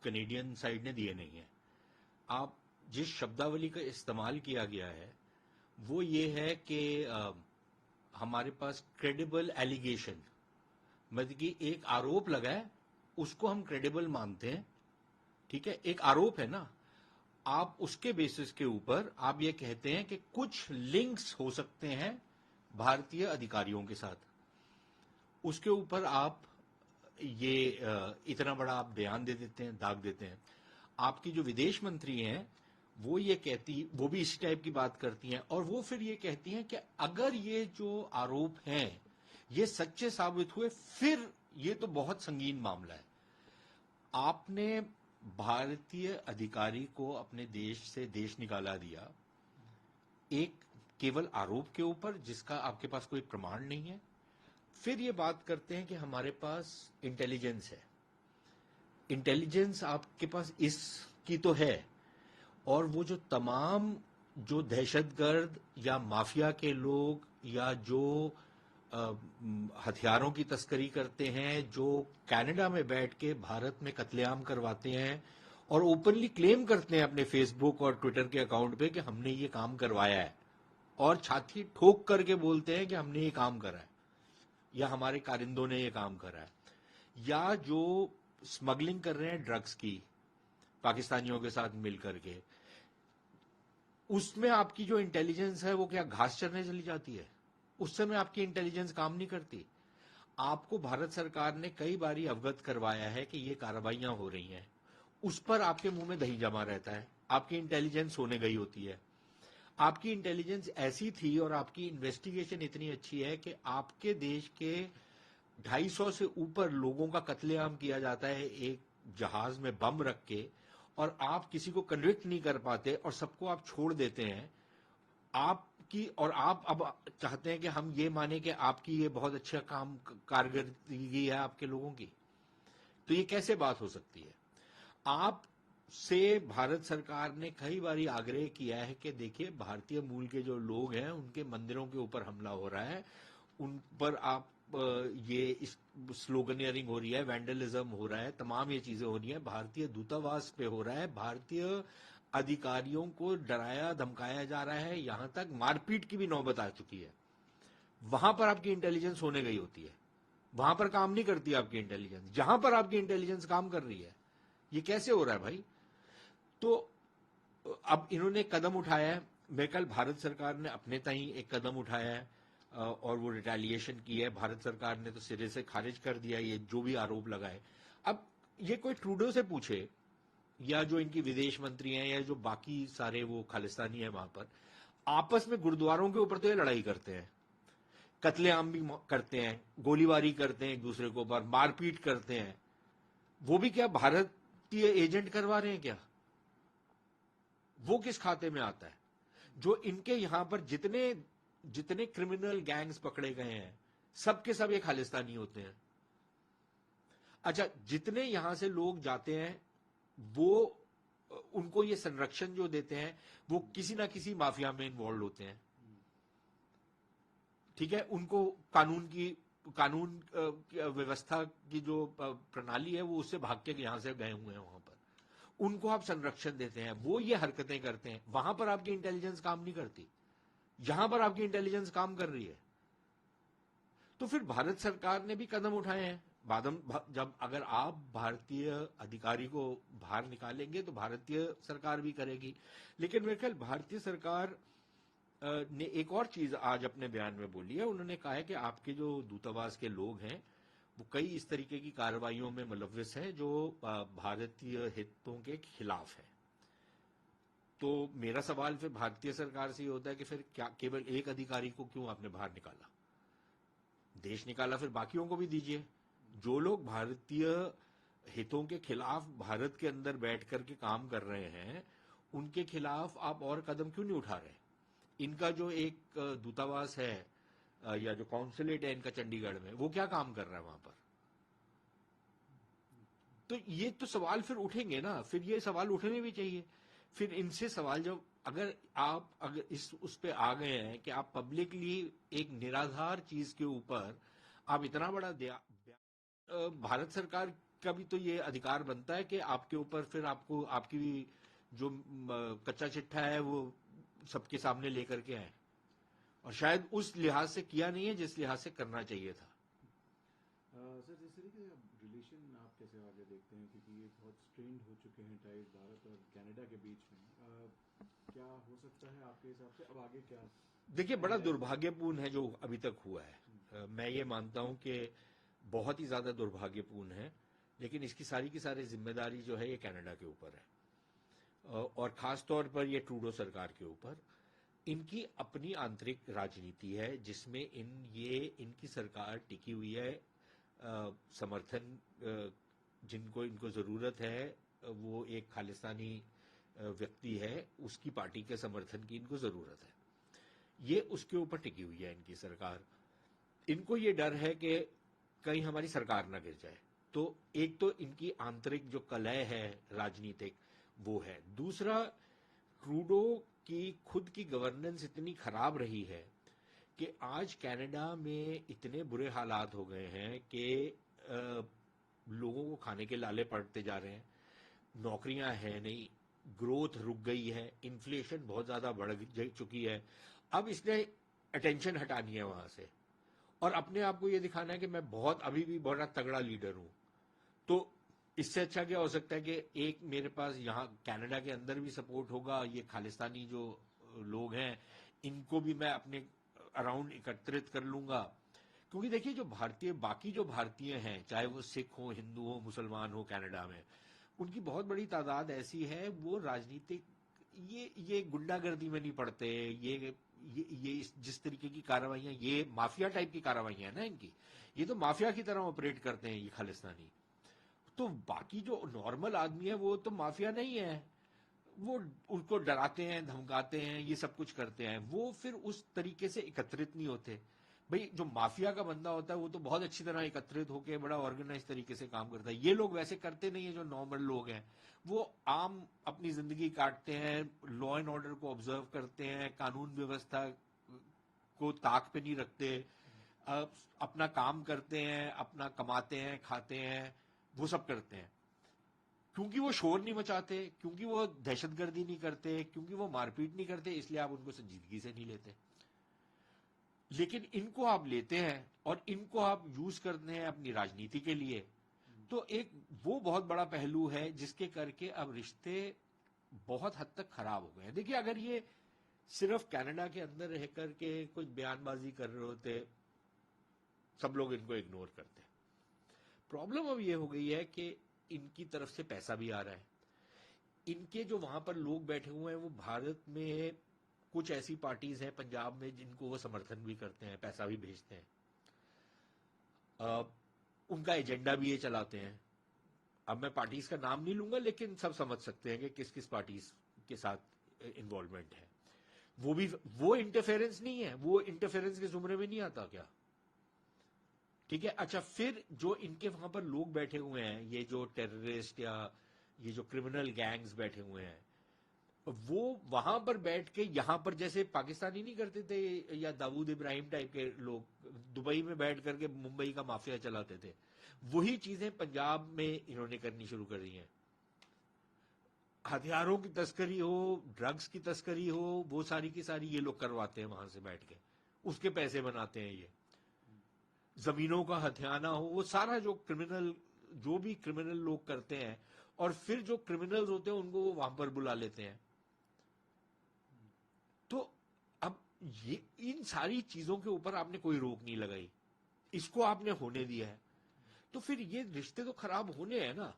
Canadian side ने दिए नहीं है। आप जिस शब्दावली का इस्तेमाल किया गया है वो ये है कि हमारे पास क्रेडिबल एलिगेशन, मतलब कि एक आरोप लगा है उसको हम क्रेडिबल मानते हैं, ठीक है, एक आरोप है ना, आप उसके बेसिस के ऊपर आप ये कहते हैं कि कुछ लिंक्स हो सकते हैं भारतीय अधिकारियों के साथ, उसके ऊपर आप ये इतना बड़ा आप बयान दे देते हैं, दाग देते हैं। आपकी जो विदेश मंत्री हैं वो ये कहती, वो भी इसी टाइप की बात करती हैं, और वो फिर ये कहती हैं कि अगर ये जो आरोप हैं ये सच्चे साबित हुए फिर ये तो बहुत संगीन मामला है। आपने भारतीय अधिकारी को अपने देश से देश निकाला दिया एक केवल आरोप के ऊपर जिसका आपके पास कोई प्रमाण नहीं है। फिर ये बात करते हैं कि हमारे पास इंटेलिजेंस है। इंटेलिजेंस आपके पास इसकी तो है, और वो जो तमाम जो दहशतगर्द या माफिया के लोग या जो हथियारों की तस्करी करते हैं, जो कनाडा में बैठ के भारत में कत्लेआम करवाते हैं और ओपनली क्लेम करते हैं अपने फेसबुक और ट्विटर के अकाउंट पे कि हमने ये काम करवाया है, और छाती ठोक करके बोलते हैं कि हमने ये काम करा है या हमारे कारिंदों ने ये काम करा है, या जो स्मगलिंग कर रहे हैं ड्रग्स की पाकिस्तानियों के साथ मिलकर के, उसमें आपकी जो इंटेलिजेंस है वो क्या घास चरने चली जाती है? उस समय आपकी इंटेलिजेंस काम नहीं करती। आपको भारत सरकार ने कई बारी अवगत करवाया है कि ये कार्रवाइयां हो रही हैं, उस पर आपके मुंह में दही जमा रहता है, आपकी इंटेलिजेंस होने गई होती है। आपकी इंटेलिजेंस ऐसी थी और आपकी इन्वेस्टिगेशन इतनी अच्छी है कि आपके देश के 250 से ऊपर लोगों का कत्लेआम किया जाता है एक जहाज में बम रख के, और आप किसी को कन्विक्ट नहीं कर पाते और सबको आप छोड़ देते हैं आपकी, और आप अब चाहते हैं कि हम ये माने कि आपकी ये बहुत अच्छा काम कारकर्दगी है आपके लोगों की। तो ये कैसे बात हो सकती है? आप से भारत सरकार ने कई बारी आग्रह किया है कि देखिए भारतीय मूल के जो लोग हैं उनके मंदिरों के ऊपर हमला हो रहा है, उन पर आप ये स्लोगनियरिंग हो रही है, वैंडलिज्म हो रहा है, तमाम ये चीजें हो रही हैं, भारतीय दूतावास पे हो रहा है, भारतीय अधिकारियों को डराया धमकाया जा रहा है, यहां तक मारपीट की भी नौबत आ चुकी है। वहां पर आपकी इंटेलिजेंस होने गई होती है, वहां पर काम नहीं करती आपकी इंटेलिजेंस, जहां पर आपकी इंटेलिजेंस काम कर रही है। ये कैसे हो रहा है भाई? तो अब इन्होंने कदम उठाया है, मैं कल भारत सरकार ने अपने ताई एक कदम उठाया है और वो रिटेलिएशन की है। भारत सरकार ने तो सिरे से खारिज कर दिया ये जो भी आरोप लगाए। अब ये कोई ट्रूडो से पूछे या जो इनकी विदेश मंत्री हैं या जो बाकी सारे वो खालिस्तानी है वहां पर, आपस में गुरुद्वारों के ऊपर तो ये लड़ाई करते हैं, कत्लेआम भी करते हैं, गोलीबारी करते हैं एक दूसरे के ऊपर, मारपीट करते हैं। वो भी क्या भारतीय एजेंट करवा रहे हैं क्या? वो किस खाते में आता है? जो इनके यहां पर जितने जितने क्रिमिनल गैंग्स पकड़े गए हैं सबके सब ये खालिस्तानी होते हैं। अच्छा, जितने यहां से लोग जाते हैं वो उनको ये संरक्षण जो देते हैं वो किसी ना किसी माफिया में इन्वॉल्व होते हैं, ठीक है। उनको कानून व्यवस्था की जो प्रणाली है वो उससे भाग के यहां से गए हुए हैं, वहां पर उनको आप संरक्षण देते हैं, वो ये हरकतें करते हैं। वहां पर आपकी इंटेलिजेंस काम नहीं करती, यहां पर आपकी इंटेलिजेंस काम कर रही है। तो फिर भारत सरकार ने भी कदम उठाए हैं। जब अगर आप भारतीय अधिकारी को बाहर निकालेंगे तो भारतीय सरकार भी करेगी। लेकिन मेरे ख्याल भारतीय सरकार ने एक और चीज आज अपने बयान में बोली है। उन्होंने कहा है कि आपके जो दूतावास के लोग हैं वो कई इस तरीके की कार्रवाइयों में मुलव्विस हैं जो भारतीय हितों के खिलाफ है। तो मेरा सवाल फिर भारतीय सरकार से ये होता है कि फिर क्या केवल एक अधिकारी को क्यों आपने बाहर निकाला? देश निकाला फिर बाकियों को भी दीजिए। जो लोग भारतीय हितों के खिलाफ भारत के अंदर बैठ करके काम कर रहे हैं उनके खिलाफ आप और कदम क्यों नहीं उठा रहे? इनका जो एक दूतावास है या जो कॉन्सुलेट है इनका चंडीगढ़ में, वो क्या काम कर रहा है वहां पर? तो ये तो सवाल फिर उठेंगे ना, फिर ये सवाल उठने भी चाहिए। फिर इनसे सवाल जब अगर इस उस पे आ गए हैं कि आप पब्लिकली एक निराधार चीज के ऊपर आप इतना बड़ा भारत सरकार का भी तो ये अधिकार बनता है कि आपके ऊपर फिर आपको आपकी जो कच्चा चिट्ठा है वो सबके सामने लेकर के आए, और शायद उस लिहाज से किया नहीं है जिस लिहाज से करना चाहिए था। सर, जिस तरीके से रिलेशन आप कैसे आगे देखते हैं, क्योंकि ये बहुत स्ट्रेंड हो चुके हैं टाइज भारत और कनाडा के बीच में, क्या हो सकता है आपके हिसाब से अब आगे क्या? देखिए, बड़ा दुर्भाग्यपूर्ण है जो अभी तक हुआ है। मैं ये मानता हूं कि बहुत ही ज्यादा दुर्भाग्यपूर्ण है, लेकिन इसकी सारी की सारी जिम्मेदारी जो है ये कनाडा के ऊपर है, और खास तौर पर ये ट्रूडो सरकार के ऊपर। इनकी अपनी आंतरिक राजनीति है जिसमें इनकी सरकार टिकी हुई है। समर्थन जिनको इनको जरूरत है, वो एक खालिस्तानी व्यक्ति है, उसकी पार्टी के समर्थन की इनको जरूरत है। ये उसके ऊपर टिकी हुई है इनकी सरकार। इनको ये डर है कि कहीं हमारी सरकार ना गिर जाए। तो एक तो इनकी आंतरिक जो कलह है राजनीतिक, वो है। दूसरा, ट्रूडो की खुद की गवर्नेंस इतनी खराब रही है कि आज कनाडा में इतने बुरे हालात हो गए हैं कि लोगों को खाने के लाले पड़ते जा रहे हैं, नौकरियां हैं नहीं, ग्रोथ रुक गई है, इन्फ्लेशन बहुत ज्यादा बढ़ चुकी है। अब इसने अटेंशन हटानी है वहां से, और अपने आप को यह दिखाना है कि मैं अभी भी बहुत तगड़ा लीडर हूं। तो इससे अच्छा क्या हो सकता है कि एक मेरे पास यहाँ कनाडा के अंदर भी सपोर्ट होगा, ये खालिस्तानी जो लोग हैं इनको भी मैं अपने अराउंड एकत्रित कर लूंगा। क्योंकि देखिए, बाकी जो भारतीय हैं, चाहे वो सिख हो, हिंदू हो, मुसलमान हो, कनाडा में उनकी बहुत बड़ी तादाद ऐसी है, वो राजनीतिक ये गुंडागर्दी में नहीं पड़ते। जिस तरीके की कार्रवाइयां, ये माफिया टाइप की कार्रवाइयां है ना इनकी, ये तो माफिया की तरह ऑपरेट करते हैं ये खालिस्तानी। तो बाकी जो नॉर्मल आदमी है वो तो माफिया नहीं है, वो उनको डराते हैं, धमकाते हैं, ये सब कुछ करते हैं। वो फिर उस तरीके से एकत्रित नहीं होते। भाई, जो माफिया का बंदा होता है वो तो बहुत अच्छी तरह एकत्रित होकर बड़ा ऑर्गेनाइज तरीके से काम करता है। ये लोग वैसे करते नहीं है। जो नॉर्मल लोग हैं वो आम अपनी जिंदगी काटते हैं, लॉ एंड ऑर्डर को ऑब्जर्व करते हैं, कानून व्यवस्था को ताक पे नहीं रखते, अपना काम करते हैं, अपना कमाते हैं, खाते हैं, वो सब करते हैं। क्योंकि वो शोर नहीं मचाते, क्योंकि वो दहशतगर्दी नहीं करते, क्योंकि वो मारपीट नहीं करते, इसलिए आप उनको संजीदगी से नहीं लेते। लेकिन इनको आप लेते हैं और इनको आप यूज करते हैं अपनी राजनीति के लिए। तो एक वो बहुत बड़ा पहलू है जिसके करके अब रिश्ते बहुत हद तक खराब हो गए हैं। देखिए, अगर ये सिर्फ कनाडा के अंदर रह करके कुछ बयानबाजी कर रहे होते, सब लोग इनको इग्नोर करते। प्रॉब्लम अब ये हो गई है कि इनकी तरफ से पैसा भी आ रहा है। इनके जो वहां पर लोग बैठे हुए हैं वो भारत में कुछ ऐसी पार्टीज हैं पंजाब में जिनको वो समर्थन भी करते हैं, पैसा भी भेजते हैं, उनका एजेंडा भी ये चलाते हैं। अब मैं पार्टीज का नाम नहीं लूंगा, लेकिन सब समझ सकते हैं कि किस किस पार्टीज के साथ इन्वॉल्वमेंट है। वो इंटरफेरेंस नहीं है, वो इंटरफेरेंस के जुमरे में नहीं आता क्या? ठीक है। अच्छा, फिर जो इनके वहां पर लोग बैठे हुए हैं, ये जो टेररिस्ट या ये जो क्रिमिनल गैंग्स बैठे हुए हैं, वो वहां पर बैठ के यहां पर जैसे पाकिस्तानी नहीं करते थे, या दाऊद इब्राहिम टाइप के लोग दुबई में बैठ करके मुंबई का माफिया चलाते थे, वही चीजें पंजाब में इन्होंने करनी शुरू कर दी हैं। हथियारों की तस्करी हो, ड्रग्स की तस्करी हो, वो सारी की सारी ये लोग करवाते हैं वहां से बैठ के, उसके पैसे बनाते हैं। ये जमीनों का हथियाना हो, वो सारा जो भी क्रिमिनल लोग करते हैं, और फिर जो क्रिमिनल्स होते हैं उनको वो वहां पर बुला लेते हैं। तो अब ये इन सारी चीजों के ऊपर आपने कोई रोक नहीं लगाई, इसको आपने होने दिया है, तो फिर ये रिश्ते तो खराब होने हैं ना।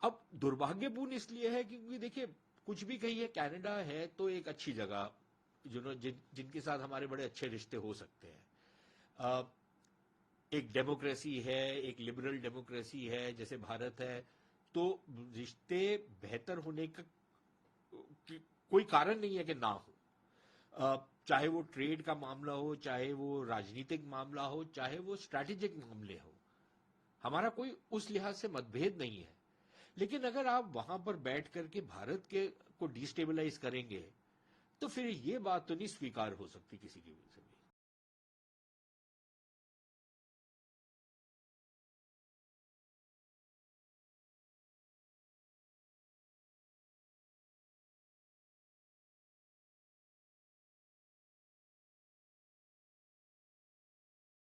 अब दुर्भाग्यपूर्ण इसलिए है क्योंकि देखिए, कुछ भी कहिए, कनाडा है तो एक अच्छी जगह जिनके साथ हमारे बड़े अच्छे रिश्ते हो सकते हैं। एक डेमोक्रेसी है, एक लिबरल डेमोक्रेसी है जैसे भारत है, तो रिश्ते बेहतर होने का कोई कारण नहीं है कि ना हो। चाहे वो ट्रेड का मामला हो, चाहे वो राजनीतिक मामला हो, चाहे वो स्ट्रैटेजिक मामले हो, हमारा कोई उस लिहाज से मतभेद नहीं है। लेकिन अगर आप वहां पर बैठ करके भारत के को डिस्टेबलाइज करेंगे, तो फिर ये बात तो नहीं स्वीकार हो सकती किसी की भी से।